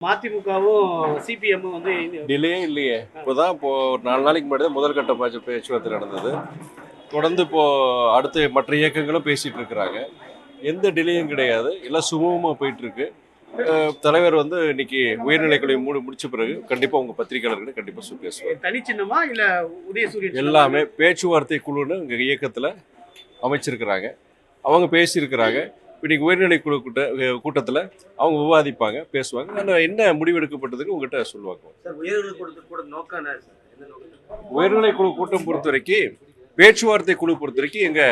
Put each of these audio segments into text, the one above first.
மதிமுகவும் சிபிஎம்மும் வந்து டிலே இல்லையே. இப்போதான் ஒரு 4 நாளைக்கு முன்னாடி முதல் கட்ட பேச்சுவார்த்தை நடந்தது. தொடர்ந்து இப்போ அடுத்து மற்ற இயக்கங்களும் பேசிட்டு இருக்கிறாங்க. எந்த டிலேயும் கிடையாது, எல்லாம் சுமூகமாக போயிட்டு இருக்கு. தலைவர் வந்து இன்னைக்கு உயர்நிலைக்குழு முடிச்ச பிறகு கண்டிப்பா உங்க பத்திரிகையாளர்கள் கண்டிப்பா பேசுவாங்க. தனி சின்னமா இல்ல உதயசூரியன் எல்லாமே பேச்சுவார்த்தை குழுன்னு உங்க இயக்கத்துல அமைச்சிருக்கிறாங்க. அவங்க பேசியிருக்கிறாங்க. இன்னைக்கு உயர்நிலை குழு கூட்டத்தில் அவங்க விவாதிப்பாங்க, பேசுவாங்க. ஆனால் என்ன முடிவு எடுக்கப்பட்டதுன்னு உங்ககிட்ட சொல்லுவாங்க. உயர்நிலை குழு கூட்டம் பொறுத்த வரைக்கும், பேச்சுவார்த்தை குழு பொறுத்த வரைக்கும் எங்க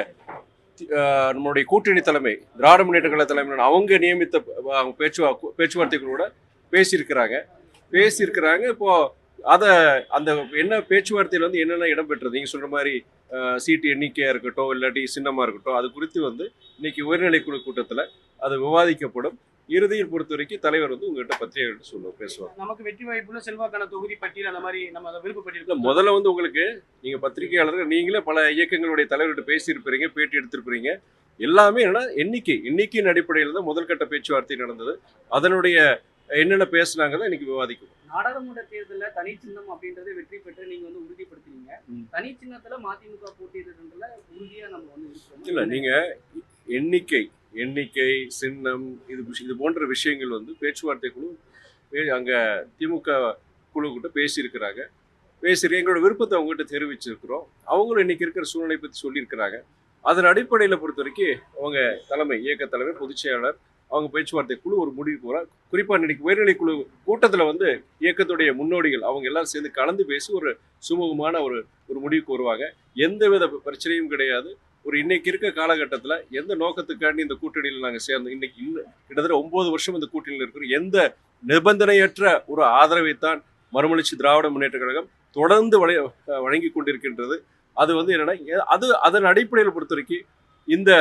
நம்மளுடைய கூட்டணி தலைமை திராவிட முன்னேற்ற கழக தலைமை அவங்க நியமித்த பேச்சுவார்த்தை குழுவோட பேசியிருக்கிறாங்க. இப்போ அதை அந்த என்ன பேச்சுவார்த்தையில் வந்து என்னென்ன இடம்பெற்றது நீங்கள் சொல்கிற மாதிரி சீட்டு எண்ணிக்கையாக இருக்கட்டும், இல்லாட்டி சின்னமாக இருக்கட்டும், அது குறித்து வந்து இன்னைக்கு உயர்நிலை குழு கூட்டத்தில் அது விவாதிக்கப்படும். இறுதியில் பொறுத்த வரைக்கும் தலைவர் வந்து உங்ககிட்ட பத்திரிகைகள் பேசுவாங்க. நமக்கு வெற்றி வாய்ப்புள்ள செல்வாக்கான தொகுதி பட்டியல் அந்த மாதிரி நம்ம அதை விருப்பப்பட்டிருக்கோம். முதல்ல வந்து உங்களுக்கு நீங்கள் பத்திரிகையாளர்கள் நீங்களே பல இயக்கங்களுடைய தலைவர்கிட்ட பேசியிருப்பீங்க, பேட்டி எடுத்திருப்பீங்க. எல்லாமே என்னன்னா எண்ணிக்கையின் அடிப்படையில் தான் முதல் கட்ட பேச்சுவார்த்தை நடந்தது. அதனுடைய என்னென்ன பேசுனாங்க தான் இன்னைக்கு விவாதிக்கும். நாடாளுமன்ற தேர்தலில் தனி சின்னம் அப்படின்றத வெற்றி பெற்று நீங்க வந்து உறுதிப்படுத்தினீங்க. தனி சின்னத்துல மதிமுக போட்டியிடுறதுல உறுதியா நம்ம வந்து இருக்கோம். இல்ல, நீங்க எண்ணிக்கை சின்னம் இது போன்ற விஷயங்கள் வந்து பேச்சுவார்த்தை குழு அங்க திமுக குழு கிட்ட பேசியிருக்கிறாங்க. எங்களோட விருப்பத்தை அவங்ககிட்ட தெரிவிச்சிருக்கிறோம். அவங்களும் இன்னைக்கு இருக்கிற சூழ்நிலை பத்தி சொல்லியிருக்கிறாங்க. அதன் அடிப்படையில் பொறுத்த வரைக்கும் அவங்க இயக்க தலைவர், பொதுச் செயலாளர், அவங்க பேச்சுவார்த்தை குழு ஒரு முடிவு போகிறார். குறிப்பாக இன்னைக்கு உயர்நிலை குழு கூட்டத்தில் வந்து இயக்கத்துடைய முன்னோடிகள் அவங்க எல்லாரும் சேர்ந்து கலந்து பேசி ஒரு சுமூகமான ஒரு முடிவுக்கு வருவாங்க. எந்தவித பிரச்சனையும் கிடையாது. இன்னைக்கு இருக்க காலகட்டத்தில் எந்த நோக்கத்துக்காண்டி இந்த கூட்டணியில் நாங்கள் சேர்ந்தோம், இன்னைக்கு கிட்டத்தட்ட 9 வருஷம் இந்த கூட்டணியில் இருக்கிறோம். எந்த நிபந்தனையற்ற ஒரு ஆதரவைத்தான் மறுமலர்ச்சி திராவிட முன்னேற்ற கழகம் தொடர்ந்து வழங்கி கொண்டிருக்கின்றது. அது வந்து என்னன்னா, அதன் அடிப்படையில் பொறுத்த வரைக்கும் இந்த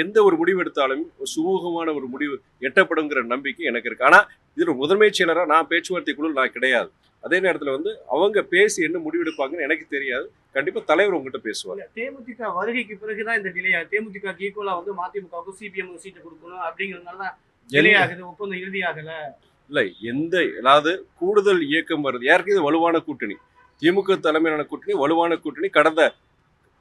எந்த ஒரு முடிவு எடுத்தாலும் சுமூகமான ஒரு முடிவு எட்டப்படுங்கிற நம்பிக்கை எனக்கு இருக்கு. ஆனா இதுல முதன்மை செயலராக நான் பேச்சுவார்த்தை குழு நான் கிடையாது. அதே நேரத்துல வந்து அவங்க பேசி என்ன முடிவெடுப்பாங்கன்னு எனக்கு தெரியாது. கண்டிப்பா தலைவர் உங்ககிட்ட பேசுவாங்க. தேமுதிக வருகைக்கு பிறகுதான் இந்த டிலே. தேமுதிக ஈக்குவலா வந்து மதிமுகவுக்கு சிபிஎம் சீட்டு கொடுக்கணும் அப்படிங்கிறதுனாலதான் டிலே ஆகுது, ஒப்பந்தம் இறுதியாகல. இல்ல, அதாவது கூடுதல் இயக்கம் வருது. ஏற்கனவே வலுவான கூட்டணி, திமுக தலைமையிலான கூட்டணி, வலுவான கூட்டணி. கடந்த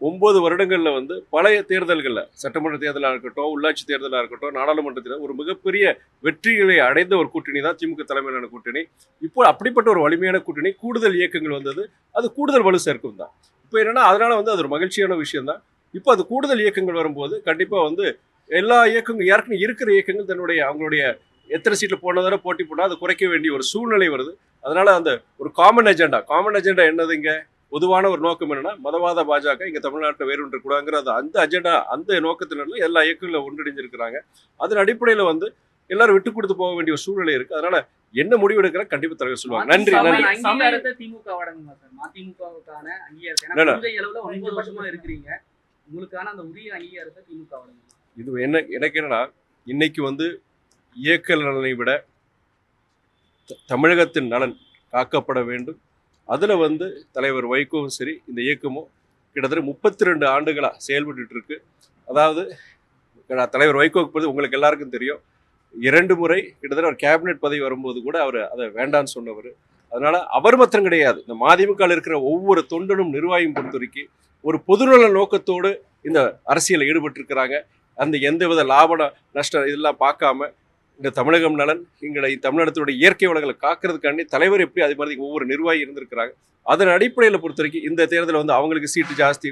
9 வருடங்கள்ல வந்து பழைய தேர்தல்கள்ல, சட்டமன்ற தேர்தலாக இருக்கட்டும், உள்ளாட்சி தேர்தலாக இருக்கட்டும், நாடாளுமன்றத்தில் ஒரு மிகப்பெரிய வெற்றிகளை அடைந்த ஒரு கூட்டணி தான் திமுக தலைமையிலான கூட்டணி. இப்போ அப்படிப்பட்ட ஒரு வலிமையான கூட்டணி, கூடுதல் இயக்கங்கள் வந்தது, அது கூடுதல் வலு சேர்க்கும் தான். இப்போ என்னன்னா, அதனால வந்து அது ஒரு மகிழ்ச்சியான விஷயம் தான். இப்போ அது கூடுதல் இயக்கங்கள் வரும்போது கண்டிப்பா வந்து எல்லா இயக்கங்கள் ஏற்கனவே இருக்கிற இயக்கங்கள் அவங்களுடைய எத்தனை சீட்டில் போனதால போட்டி போட்டால் அதை குறைக்க வேண்டிய ஒரு சூழ்நிலை வருது. அதனால அந்த ஒரு காமன் அஜெண்டா என்னதுங்க, பொதுவான ஒரு நோக்கம் என்னன்னா, மதவாத பாஜக இங்க தமிழ்நாட்டில் வேறு கூடாங்கிற அந்த அஜெண்டா, அந்த நோக்கத்தினால எல்லா இயக்கங்களும் ஒன்றிணைஞ்சிருக்கிறாங்க. அதன் அடிப்படையில வந்து எல்லாரும் விட்டு கொடுத்து போக வேண்டிய ஒரு சூழ்நிலை இருக்கு. அதனால என்ன முடிவு எடுக்கிற கண்டிப்பா தலைவர் சொல்லுவாங்க. நன்றி. திமுக மதிமுகவுக்கான உங்களுக்கான அந்த உரிய அங்கீகாரத்தை திமுக இது எனக்கு என்னன்னா, இன்னைக்கு வந்து இயக்க நலனை விட தமிழகத்தின் நலன் காக்கப்பட வேண்டும். அதில் வந்து தலைவர் வைகோவும் சரி, இந்த இயக்கமும் கிட்டத்தட்ட 32 ஆண்டுகளாக செயல்பட்டு இருக்கு. அதாவது தலைவர் வைகோவுக்கு உங்களுக்கு எல்லாருக்கும் தெரியும், 2 முறை கிட்டத்தட்ட ஒரு கேபினெட் பதவி வரும்போது கூட அவர் அதை வேண்டான்னு சொன்னவர். அதனால அவர் மாத்திரம் கிடையாது, இந்த மதிமுக இருக்கிற ஒவ்வொரு தொண்டனும் நிர்வாகியும் பொறுத்த வரைக்கும் ஒரு பொதுநல நோக்கத்தோடு இந்த அரசியலில் ஈடுபட்டு இருக்கிறாங்க. அந்த எந்தவித லாப நஷ்டம் இதெல்லாம் பார்க்காம இந்த தமிழகம் நலன், எங்களை தமிழ்நாட்டுடைய இயற்கை வளங்களை காக்கிறதுக்காண்டி தலைவர் எப்படி அது மாதிரி ஒவ்வொரு நிர்வாகி இருந்திருக்கிறாங்க. அதன் அடிப்படையில் பொறுத்த வரைக்கும் இந்த தேர்தலில் வந்து அவங்களுக்கு சீட்டு ஜாஸ்தி.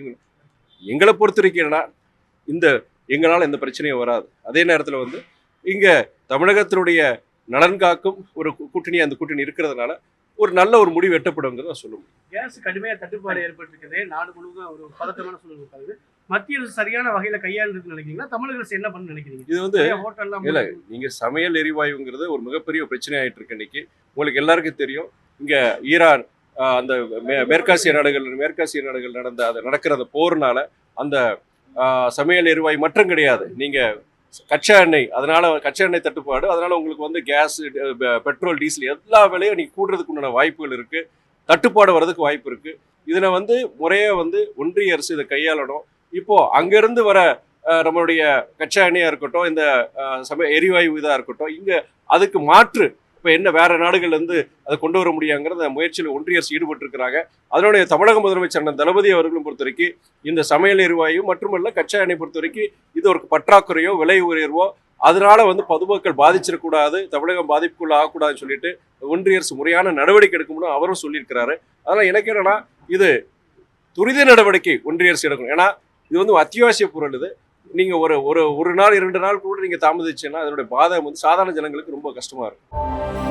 எங்களை பொறுத்த வரைக்கும் என்னன்னா, எங்களால் எந்த பிரச்சனையும் வராது. அதே நேரத்தில் வந்து இங்க தமிழகத்தினுடைய நலன் காக்கும் ஒரு கூட்டணி, அந்த கூட்டணி இருக்கிறதுனால ஒரு நல்ல ஒரு முடிவு எட்டப்படுங்கிறத சொல்ல முடியும். கேஸ் கடுமையாக தட்டுப்பாடு ஏற்பட்டிருக்குது, நாடு முழுவதும் ஒரு பதட்டமான சூழல் இருக்காது. மத்திய அரசு சரியான வகையில கையாளுன்னு நினைக்கிறீங்களா? தமிழக அரசு என்ன பண்ணு நினைக்கிறீங்க? இது வந்து இல்ல, நீங்க சமையல் எரிவாயுங்கிறது ஒரு மிகப்பெரிய பிரச்சனை ஆயிட்டு இருக்கு. இன்னைக்கு உங்களுக்கு எல்லாருக்கும் தெரியும், இங்க ஈரான் அந்த மேற்காசிய நாடுகள் நடக்கிற அந்த போர்னால அந்த சமையல் எரிவாயு மட்டும் கிடையாது, நீங்க கச்சா எண்ணெய், அதனால கச்சா எண்ணெய் தட்டுப்பாடு, அதனால உங்களுக்கு வந்து கேஸ், பெட்ரோல், டீசல் எல்லா விலையும் நீங்க கூடுறதுக்கு உண்டான வாய்ப்புகள் இருக்கு, தட்டுப்பாடு வர்றதுக்கு வாய்ப்பு இருக்கு. இதுல வந்து முறையா வந்து ஒன்றிய அரசு இதை கையாளணும். இப்போ அங்கிருந்து வர நம்மளுடைய கச்சா எண்ணெயா இருக்கட்டும், இந்த எரிவாயு இதா இருக்கட்டும், இங்க அதுக்கு மாற்று இப்போ என்ன வேற நாடுகள்லேருந்து அதை கொண்டு வர முடியாங்கிறத முயற்சியில் ஒன்றிய அரசு ஈடுபட்டு இருக்கிறாங்க. அதனுடைய தமிழக முதலமைச்சர் அண்ணன் தளபதி அவர்களும் பொறுத்த வரைக்கும் இந்த சமையல் எரிவாயு மட்டுமல்ல கச்சா எண்ணெய் பொறுத்த வரைக்கும் இது ஒரு பற்றாக்குறையோ விலை உயர்வோ அதனால பொதுமக்கள் பாதிச்சிடக்கூடாது, தமிழகம் பாதிப்புக்குள்ள ஆகக்கூடாதுன்னு சொல்லிட்டு ஒன்றிய அரசு முறையான நடவடிக்கை எடுக்கும்னு அவரும் சொல்லியிருக்கிறாரு. அதனால எனக்கு என்னன்னா இது துரித நடவடிக்கை ஒன்றிய அரசு எடுக்கணும். ஏன்னா இது அத்தியாவசிய பொருள். இது நீங்க ஒரு நாள் 2 நாள் கூட நீங்க தாமதிச்சுன்னா அதனுடைய பாதகம் சாதாரண ஜனங்களுக்கு ரொம்ப கஷ்டமா இருக்கும்.